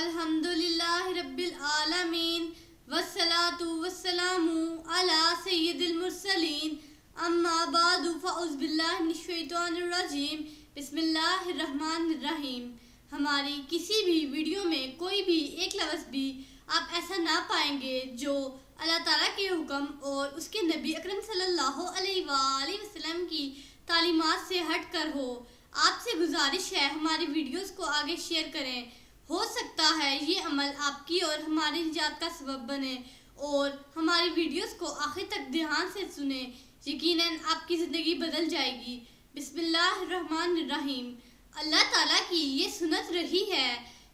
الحمدللہ رب العالمین والصلاة والسلام علی سید المرسلین اما بعد فاعوذ باللہ من الشیطان الرجیم بسم اللہ الرحمن الرحیم۔ ہماری کسی بھی ویڈیو میں کوئی بھی ایک لفظ بھی آپ ایسا نہ پائیں گے جو اللہ تعالیٰ کے حکم اور اس کے نبی اکرم صلی اللہ علیہ وآلہ وسلم کی تعلیمات سے ہٹ کر ہو۔ آپ سے گزارش ہے ہماری ویڈیوز کو آگے شیئر کریں، ہو سکتا ہے یہ عمل آپ کی اور ہماری نجات کا سبب بنے، اور ہماری ویڈیوز کو آخر تک دھیان سے سنیں، یقیناً آپ کی زندگی بدل جائے گی۔ بسم اللہ الرحمن الرحیم۔ اللہ تعالیٰ کی یہ سنت رہی ہے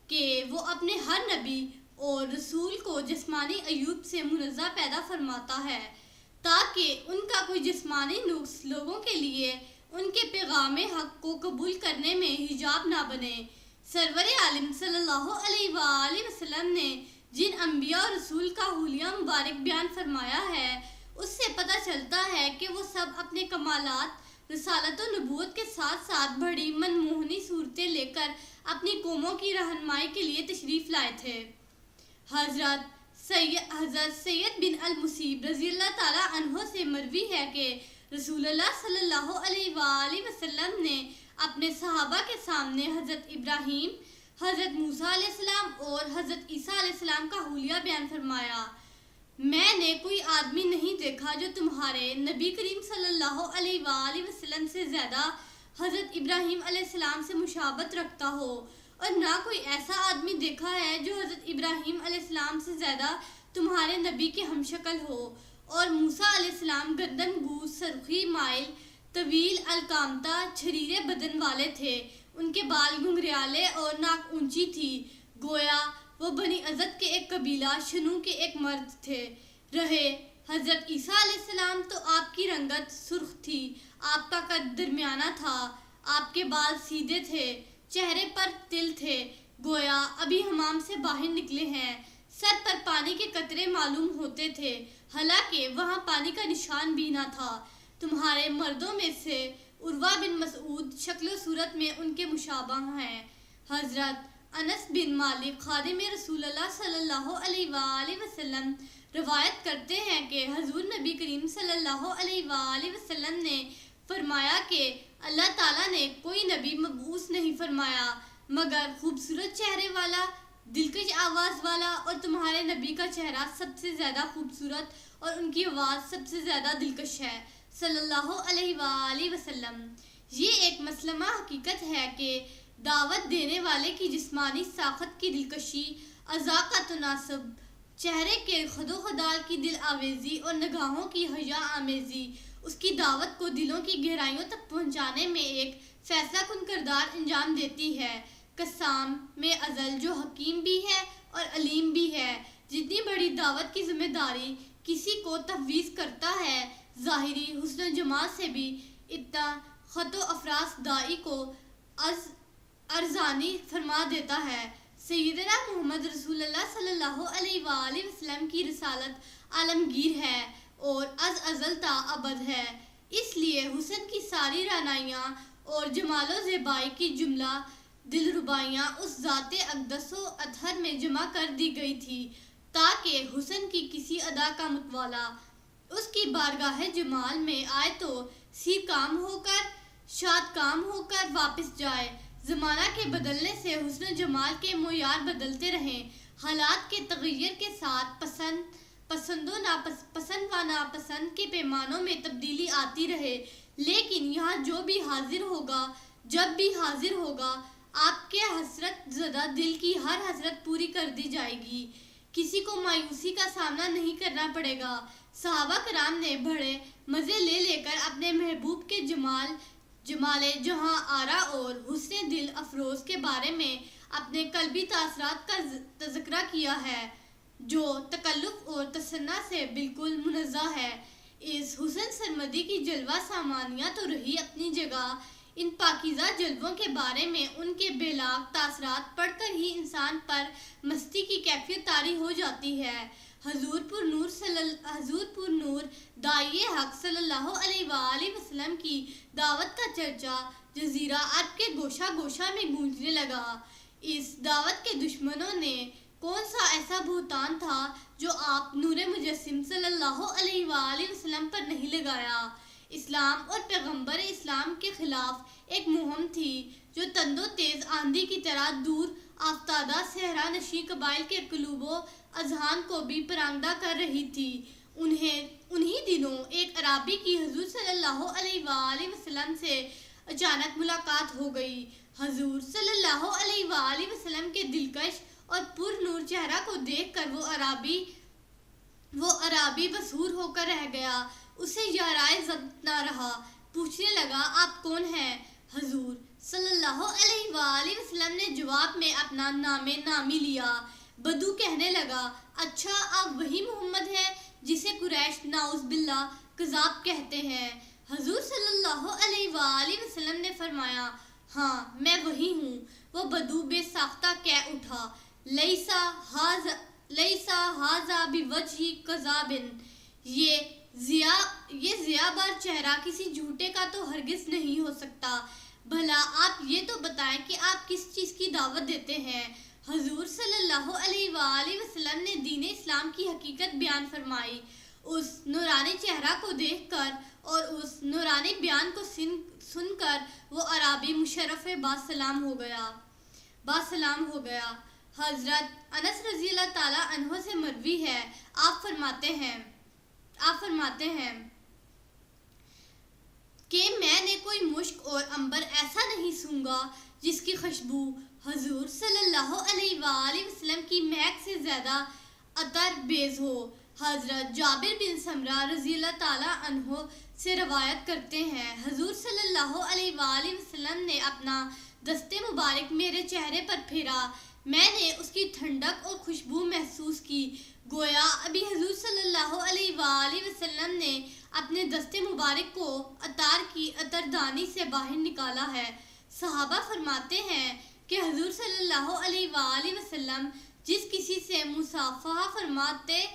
کہ وہ اپنے ہر نبی اور رسول کو جسمانی عیوب سے منزہ پیدا فرماتا ہے تاکہ ان کا کوئی جسمانی نقص لوگوں کے لیے ان کے پیغام حق کو قبول کرنے میں حجاب نہ بنے۔ سرور عالم صلی اللہ علیہ وآلہ وسلم نے جن انبیاء اور رسول کا حلیہ مبارک بیان فرمایا ہے، اس سے پتہ چلتا ہے کہ وہ سب اپنے کمالات، رسالت و نبوت کے ساتھ ساتھ بڑی منموہنی صورتیں لے کر اپنی قوموں کی رہنمائی کے لیے تشریف لائے تھے۔ حضرت سید بن المسیب رضی اللہ تعالیٰ عنہ سے مروی ہے کہ رسول اللہ صلی اللہ علیہ وآلہ وسلم نے اپنے صحابہ کے سامنے حضرت ابراہیم، حضرت موسیٰ علیہ السلام اور حضرت عیسیٰ علیہ السلام کا حلیہ بیان فرمایا۔ میں نے کوئی آدمی نہیں دیکھا جو تمہارے نبی کریم صلی اللہ علیہ وآلہ وسلم سے زیادہ حضرت ابراہیم علیہ السلام سے مشابہت رکھتا ہو، اور نہ کوئی ایسا آدمی دیکھا ہے جو حضرت ابراہیم علیہ السلام سے زیادہ تمہارے نبی کے ہم شکل ہو۔ اور موسیٰ علیہ السلام گردن گوش، سرخی مائل، طویل القامتہ، چھریرے بدن والے تھے، ان کے بال گھنگریالے اور ناک اونچی تھی، گویا وہ بنی ازد کے ایک قبیلہ شنو کے ایک مرد تھے۔ رہے حضرت عیسیٰ علیہ السلام تو آپ کی رنگت سرخ تھی، آپ کا قد درمیانہ تھا، آپ کے بال سیدھے تھے، چہرے پر تل تھے، گویا ابھی حمام سے باہر نکلے ہیں، سر پر پانی کے قطرے معلوم ہوتے تھے، حالانکہ وہاں پانی کا نشان بھی نہ تھا۔ تمہارے مردوں میں سے عروہ بن مسعود شکل و صورت میں ان کے مشابہ ہیں۔ حضرت انس بن مالک خادم رسول اللہ صلی اللہ علیہ وآلہ وسلم روایت کرتے ہیں کہ حضور نبی کریم صلی اللہ علیہ وآلہ وسلم نے فرمایا کہ اللہ تعالیٰ نے کوئی نبی مبعوث نہیں فرمایا مگر خوبصورت چہرے والا، دلکش آواز والا، اور تمہارے نبی کا چہرہ سب سے زیادہ خوبصورت اور ان کی آواز سب سے زیادہ دلکش ہے، صلی اللہ علیہ وآلہ وسلم۔ یہ ایک مسلمہ حقیقت ہے کہ دعوت دینے والے کی جسمانی ساخت کی دلکشی، اعضاء کا تناسب، چہرے کے خد و خدال کی دل آویزی اور نگاہوں کی حیا آمیزی اس کی دعوت کو دلوں کی گہرائیوں تک پہنچانے میں ایک فیصلہ کن کردار انجام دیتی ہے۔ قسام میں ازل جو حکیم بھی ہے اور علیم بھی ہے، جتنی بڑی دعوت کی ذمہ داری کسی کو تفویض کرتا ہے، ظاہری حسن و جمال سے بھی اتنا خط و افراز داعی کو ارزانی فرما دیتا ہے۔ سیدنا محمد رسول اللہ صلی اللہ علیہ وآلہ وسلم کی رسالت عالمگیر ہے اور از ازل تا ابد ہے، اس لیے حسن کی ساری رعنائیاں اور جمال و زیبائی کی جملہ دلربائیاں اس ذات اقدس و اطہر میں جمع کر دی گئی تھی تاکہ حسن کی کسی ادا کا متوالا اس کی بارگاہ جمال میں آئے تو سیر کام ہو کر، شاد کام ہو کر واپس جائے۔ زمانہ کے بدلنے سے حسن و جمال کے معیار بدلتے رہیں، حالات کے تغیر کے ساتھ پسند و ناپسند کے پیمانوں میں تبدیلی آتی رہے، لیکن یہاں جو بھی حاضر ہوگا، جب بھی حاضر ہوگا، آپ کے حسرت زدہ دل کی ہر حسرت پوری کر دی جائے گی، کسی کو مایوسی کا سامنا نہیں کرنا پڑے گا۔ صحابہ کرام نے بڑے مزے لے لے کر اپنے محبوب کے جمال جہاں آرا اور حسن دل افروز کے بارے میں اپنے قلبی تاثرات کا تذکرہ کیا ہے، جو تکلف اور تصنع سے بالکل منزہ ہے۔ اس حسن سرمدی کی جلوہ سامانیہ تو رہی اپنی جگہ، ان پاکیزہ جلووں کے بارے میں ان کے بے لاگ تاثرات پڑھ کر ہی انسان پر مستی کی کیفیت طاری ہو جاتی ہے۔ حضور پر نور داعی حق صلی اللہ علیہ وآلہ وسلم کی دعوت کا چرچا جزیرہ عرب کے گوشہ گوشہ میں گونجنے لگا۔ اس دعوت کے دشمنوں نے کون سا ایسا بہتان تھا جو آپ نور مجسم صلی اللہ علیہ وآلہ وسلم پر نہیں لگایا؟ اسلام اور پیغمبر اسلام کے خلاف ایک مہم تھی جو تند و تیز آندھی کی طرح دور افتادہ صحرا نشین قبائل کے قلوب و اذہان کو بھی پرانگدہ کر رہی تھی۔ انہی دنوں ایک عرابی کی حضور صلی اللہ علیہ وآلہ وسلم سے اچانک ملاقات ہو گئی۔ حضور صلی اللہ علیہ وآلہ وسلم کے دلکش اور پر نور چہرہ کو دیکھ کر وہ عرابی مسحور ہو کر رہ گیا۔ اسے یارائے ضبط نہ رہا، پوچھنے لگا آپ کون ہیں؟ حضور صلی اللہ علیہ وآلہ وسلم نے جواب میں اپنا نام نامی لیا۔ بدو کہنے لگا اچھا آپ وہی محمد ہیں جسے قریش نعوذ باللہ کذاب کہتے ہیں؟ حضور صلی اللہ علیہ وآلہ وسلم نے فرمایا ہاں میں وہی ہوں۔ وہ بدو بے ساختہ کہہ اٹھا لیسا ھذا بوجہ کذاب، یہ ضیاء چہرہ کسی جھوٹے کا تو ہرگز نہیں ہو سکتا۔ بھلا آپ یہ تو بتائیں کہ آپ کس چیز کی دعوت دیتے ہیں؟ حضور صلی اللہ علیہ وآلہ وسلم نے دین اسلام کی حقیقت بیان فرمائی۔ اس نورانی چہرہ کو دیکھ کر اور اس نورانی بیان کو سن کر وہ عرابی مشرف باسلام ہو گیا۔ حضرت انس رضی اللہ تعالیٰ عنہ سے مروی ہے، آپ فرماتے ہیں کہ میں نے کوئی مشک اور عنبر ایسا نہیں سونگا جس کی خوشبو حضور صلی اللہ علیہ وآلہ وسلم کی مہک سے زیادہ عطر بیز ہو۔ حضرت جابر بن سمرہ رضی اللہ تعالیٰ عنہ سے روایت کرتے ہیں حضور صلی اللہ علیہ وآلہ وسلم نے اپنا دست مبارک میرے چہرے پر پھیرا، میں نے اس کی ٹھنڈک اور خوشبو محسوس کی، گویا ابھی حضور صلی اللہ علیہ وآلہ وسلم نے اپنے دست مبارک کو عطار کی عطردانی سے باہر نکالا ہے۔ صحابہ فرماتے ہیں کہ حضور صلی اللہ علیہ وآلہ وسلم جس کسی سے مصافحہ فرماتے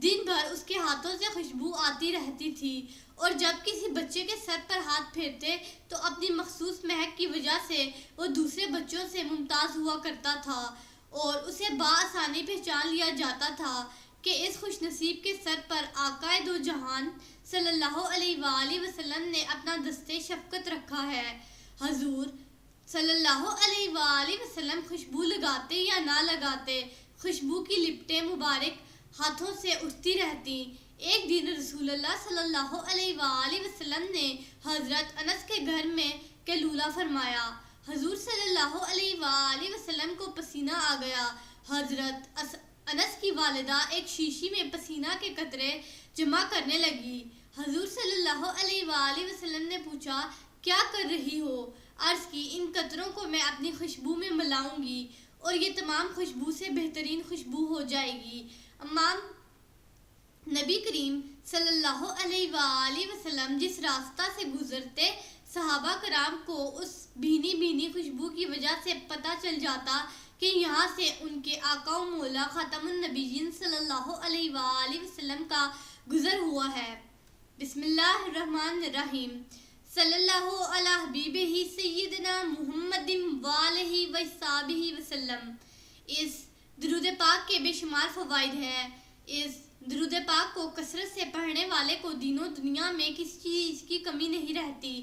دن بھر اس کے ہاتھوں سے خوشبو آتی رہتی تھی، اور جب کسی بچے کے سر پر ہاتھ پھیرتے تو اپنی مخصوص مہک کی وجہ سے وہ دوسرے بچوں سے ممتاز ہوا کرتا تھا، اور اسے بآسانی پہچان لیا جاتا تھا کہ اس خوش نصیب کے سر پر آقائے دو جہان صلی اللہ علیہ وآلہ وسلم نے اپنا دست شفقت رکھا ہے۔ حضور صلی اللہ علیہ وآلہ وسلم خوشبو لگاتے یا نہ لگاتے، خوشبو کی لپٹیں مبارک ہاتھوں سے اٹھتی رہتی۔ ایک دن رسول اللہ صلی اللہ علیہ وآلہ وسلم نے حضرت انس کے گھر میں قیلولہ فرمایا۔ حضور صلی اللہ علیہ وآلہ وسلم کو پسینہ آ گیا۔ حضرت انس کی والدہ ایک شیشی میں پسینہ کے قطرے جمع کرنے لگی۔ حضور صلی اللہ علیہ وآلہ وسلم نے پوچھا کیا کر رہی ہو؟ عرض کی ان قطروں کو میں اپنی خوشبو میں ملاؤں گی اور یہ تمام خوشبو سے بہترین خوشبو ہو جائے گی۔ امام نبی کریم صلی اللہ علیہ وآلہ وسلم جس راستہ سے گزرتے صحابہ کرام کو اس بھینی خوشبو کی وجہ سے پتہ چل جاتا کہ یہاں سے ان کے آقا و مولا خاتم النبیین صلی اللہ علیہ وآلہ وسلم کا گزر ہوا ہے۔ بسم اللہ الرحمن الرحیم۔ صلی اللہ علیہ حبیبہ سیدنا محمد وآلہ وصحبہ وسلم۔ اس درود پاک کے بے شمار فوائد ہیں۔ اس درود پاک کو کثرت سے پڑھنے والے کو دین و دنیا میں کسی چیز کی کمی نہیں رہتی۔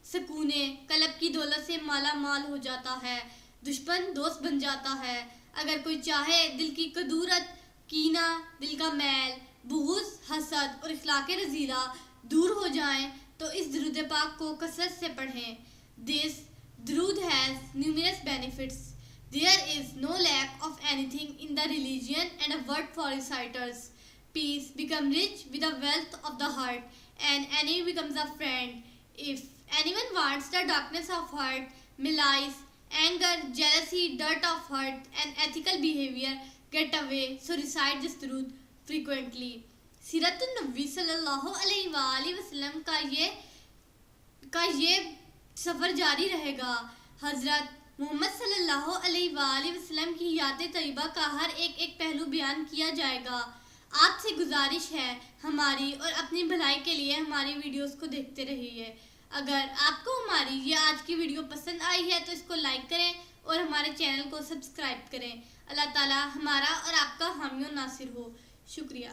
سکون قلب کی دولت سے مالا مال ہو جاتا ہے، دشمن دوست بن جاتا ہے۔ اگر کوئی چاہے دل کی کدورت، کینہ، دل کا میل، بغض، حسد اور اخلاق رذیلہ دور ہو جائیں تو اس درود پاک کو کثرت سے پڑھیں۔ This درود has numerous benefits. There is no lack of anything in the religion and a word for reciters. Peace becomes rich with the wealth of the heart, and enemy becomes a friend. If anyone wants the darkness of heart, malice, anger, jealousy, dirt of heart, and ethical behavior get away, so recite this durood frequently. سیرت النبی صلی اللہ علیہ وآلہ وسلم کا یہ سفر جاری رہے گا۔ حضرت محمد صلی اللہ علیہ وآلہ وسلم کی حیات طیبہ کا ہر ایک پہلو بیان کیا جائے گا۔ آپ سے گزارش ہے ہماری اور اپنی بھلائی کے لیے ہماری ویڈیوز کو دیکھتے رہیے۔ اگر آپ کو ہماری یہ آج کی ویڈیو پسند آئی ہے تو اس کو لائک کریں اور ہمارے چینل کو سبسکرائب کریں۔ اللہ تعالی ہمارا اور آپ کا حامی و ناصر ہو۔ شکریہ۔